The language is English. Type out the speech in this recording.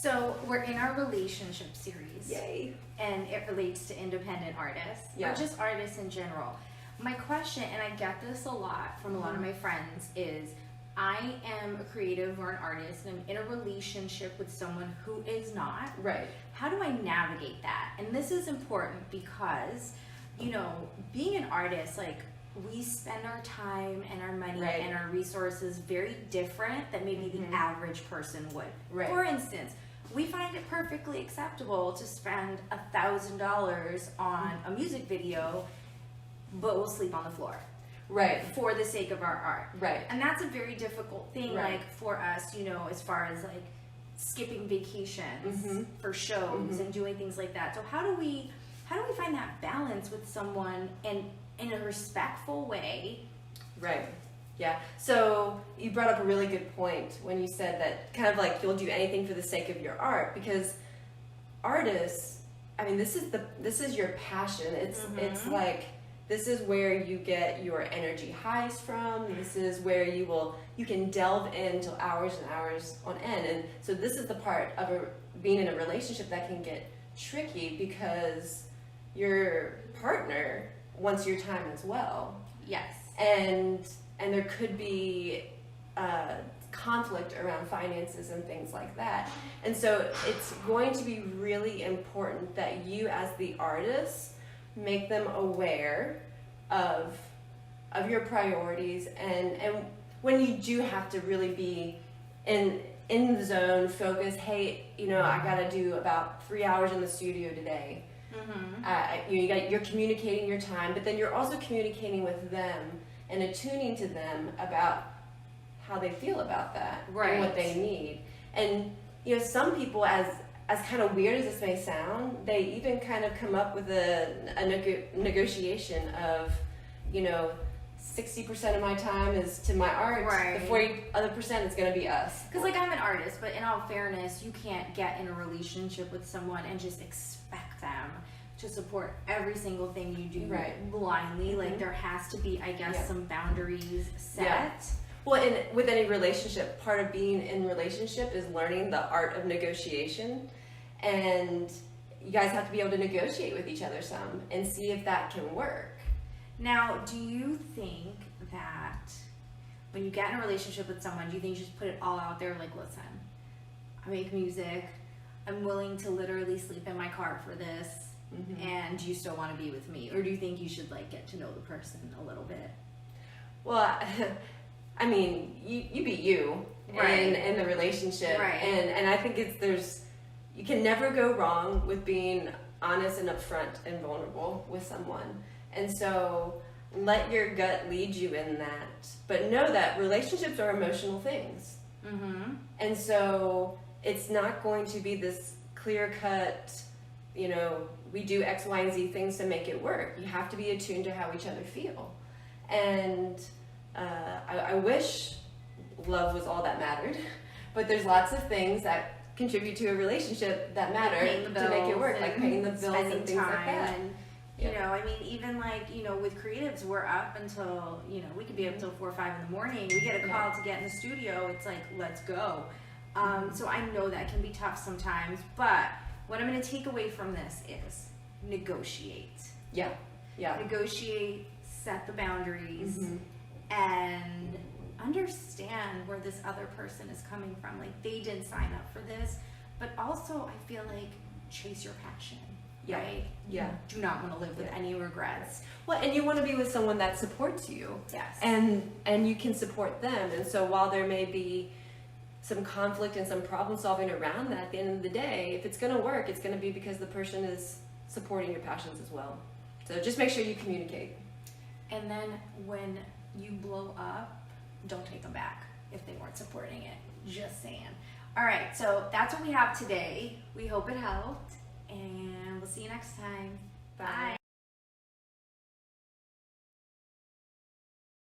So we're in our relationship series. Yay. And it relates to independent artists, Yeah. or just artists in general. My question, and I get this a lot from a lot of my friends, is I am a creative or an artist and I'm in a relationship with someone who is not. Right. How do I navigate that? And this is important because, you know, being an artist, like, we spend our time and our money Right. and our resources very different than maybe the average person would. Right. For instance, we find it perfectly acceptable to spend $1,000 on a music video, but we'll sleep on the floor Right. for the sake of our art. Right. And that's a very difficult thing, Right. like, for us, you know, as far as like skipping vacations for shows and doing things like that. So how do we find that balance with someone and in a respectful way? Right. Yeah. So you brought up a really good point when you said that kind of like you'll do anything for the sake of your art, because artists, I mean, this is your passion. It's like, this is where you get your energy highs from. This is where you can delve into hours and hours on end. And so this is the part of being in a relationship that can get tricky, because your partner wants your time as well. Yes. And there could be conflict around finances and things like that. And so it's going to be really important that you, as the artist, make them aware of your priorities, and when you do have to really be in the zone, focus. Hey, you know, I gotta do about 3 hours in the studio today. You're communicating your time, but then you're also communicating with them and attuning to them about how they feel about that and what they need. And you know, some people, as kind of weird as this may sound, they even kind of come up with a negotiation of, you know, 60% of my time is to my art, the 40 other percent is going to be us. Because, like, I'm an artist, but in all fairness, you can't get in a relationship with someone and just expect them to support every single thing you do blindly. Like, there has to be, I guess, some boundaries set. Yeah. Well, with any relationship, part of being in relationship is learning the art of negotiation, and you guys have to be able to negotiate with each other some and see if that can work. Now, do you think that when you get in a relationship with someone, do you think you just put it all out there, like, listen, I make music, I'm willing to literally sleep in my car for this, and you still want to be with me? Or do you think you should, like, get to know the person a little bit? Well, I mean, you be you in the relationship, and I think you can never go wrong with being honest and upfront and vulnerable with someone. And so let your gut lead you in that, but know that relationships are emotional things. And so it's not going to be this clear cut, you know, we do X, Y, and Z things to make it work. You have to be attuned to how each other feel. And I wish love was all that mattered, but there's lots of things that contribute to a relationship that matter to make it work, like paying the bills and things like that. And, you know, I mean, even like, you know, with creatives, we're up until, you know, we could be up until 4 or 5 in the morning. We get a call to get in the studio. It's like, let's go. So I know that can be tough sometimes, but what I'm going to take away from this is negotiate. Yeah. Negotiate, set the boundaries, and understand where this other person is coming from. Like, they didn't sign up for this, but also I feel like chase your passion. Right? Yeah. You do not want to live with any regrets. Well, and you want to be with someone that supports you. Yes. And you can support them. And so while there may be some conflict and some problem solving around that, at the end of the day, if it's going to work, it's going to be because the person is supporting your passions as well. So just make sure you communicate. And then when you blow up, don't take them back if they weren't supporting it. Just saying. All right, so that's what we have today. We hope it helped, and we'll see you next time. Bye.